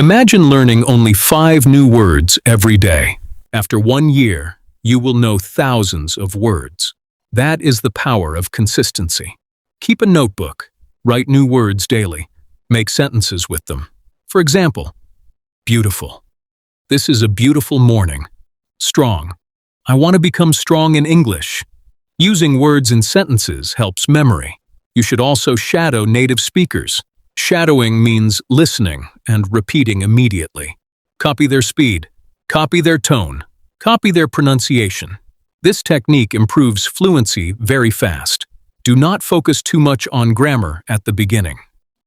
Imagine learning only 5 new words every day. After 1 year, you will know thousands of words. That is the power of consistency. Keep a notebook. Write new words daily. Make sentences with them. For example, beautiful. This is a beautiful morning. Strong. I want to become strong in English. Using words in sentences helps memory. You should also shadow native speakers. Shadowing means listening and repeating immediately. Copy their speed. Copy their tone. Copy their pronunciation. This technique improves fluency very fast. Do not focus too much on grammar at the beginning.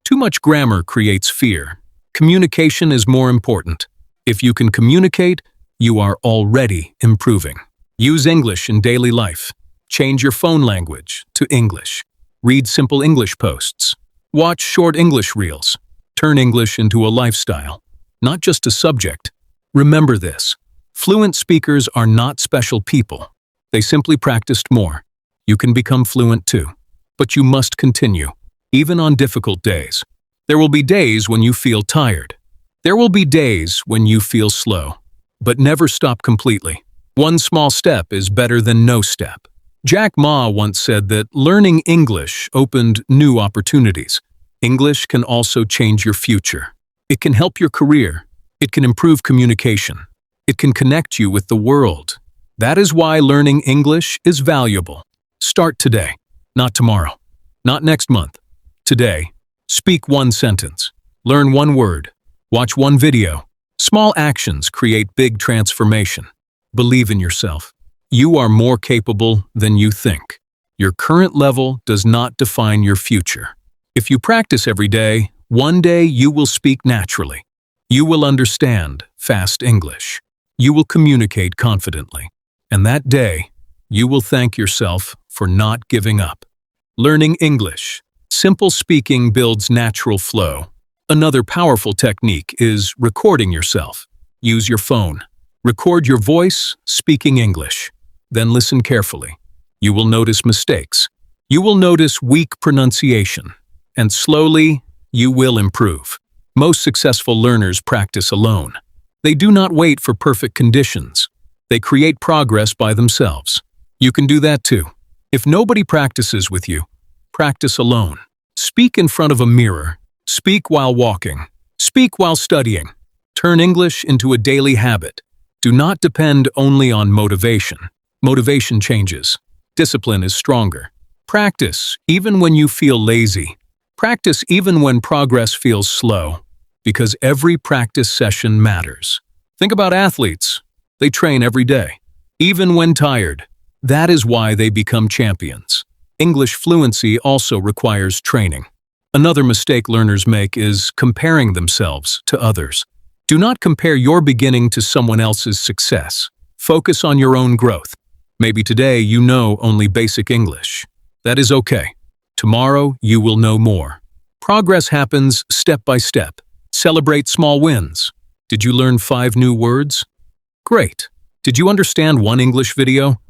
Too much grammar creates fear. Communication is more important. If you can communicate, you are already improving. Use English in daily life. Change your phone language to English. Read simple English posts. Watch short English reels. Turn English into a lifestyle, not just a subject. Remember this. Fluent speakers are not special people. They simply practiced more. You can become fluent too. But you must continue, even on difficult days. There will be days when you feel tired. There will be days when you feel slow. But never stop completely. One small step is better than no step. Jack Ma once said that learning English opened new opportunities. English can also change your future. It can help your career. It can improve communication. It can connect you with the world. That is why learning English is valuable. Start today, not tomorrow, not next month. Today, speak 1 sentence, learn 1 word, watch 1 video. Small actions create big transformation. Believe in yourself. You are more capable than you think. Your current level does not define your future. If you practice every day, one day you will speak naturally. You will understand fast English. You will communicate confidently. And that day, you will thank yourself for not giving up. Learning English. Simple speaking builds natural flow. Another powerful technique is recording yourself. Use your phone. Record your voice speaking English. Then listen carefully. You will notice mistakes. You will notice weak pronunciation. And slowly, you will improve. Most successful learners practice alone. They do not wait for perfect conditions. They create progress by themselves. You can do that too. If nobody practices with you, practice alone. Speak in front of a mirror. Speak while walking. Speak while studying. Turn English into a daily habit. Do not depend only on motivation. Motivation changes. Discipline is stronger. Practice even when you feel lazy. Practice even when progress feels slow, because every practice session matters. Think about athletes. They train every day, even when tired. That is why they become champions. English fluency also requires training. Another mistake learners make is comparing themselves to others. Do not compare your beginning to someone else's success. Focus on your own growth. Maybe today you know only basic English. That is okay. Tomorrow you will know more. Progress happens step by step. Celebrate small wins. Did you learn 5 new words? Great. Did you understand 1 English video?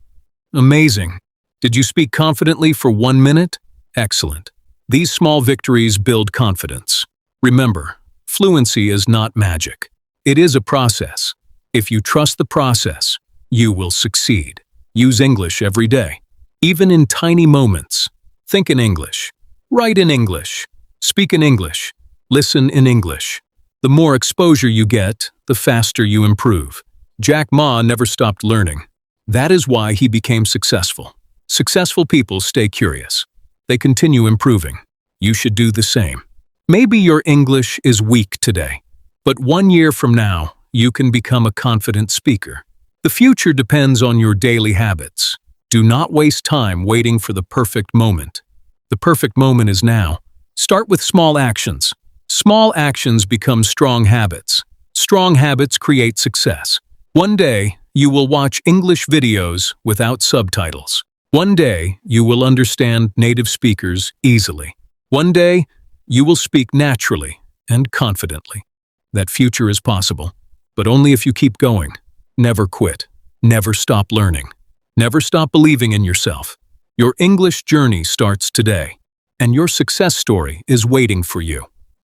Amazing. Did you speak confidently for 1 minute? Excellent. These small victories build confidence. Remember, fluency is not magic. It is a process. If you trust the process, you will succeed. Use English every day, even in tiny moments. Think in English. Write in English. Speak in English. Listen in English. The more exposure you get, the faster you improve. Jack Ma never stopped learning. That is why he became successful. Successful people stay curious. They continue improving. You should do the same. Maybe your English is weak today, but 1 year from now, you can become a confident speaker. The future depends on your daily habits. Do not waste time waiting for the perfect moment. The perfect moment is now. Start with small actions. Small actions become strong habits. Strong habits create success. One day, you will watch English videos without subtitles. One day, you will understand native speakers easily. One day, you will speak naturally and confidently. That future is possible, but only if you keep going. Never quit. Never stop learning. Never stop believing in yourself. Your English journey starts today, and your success story is waiting for you.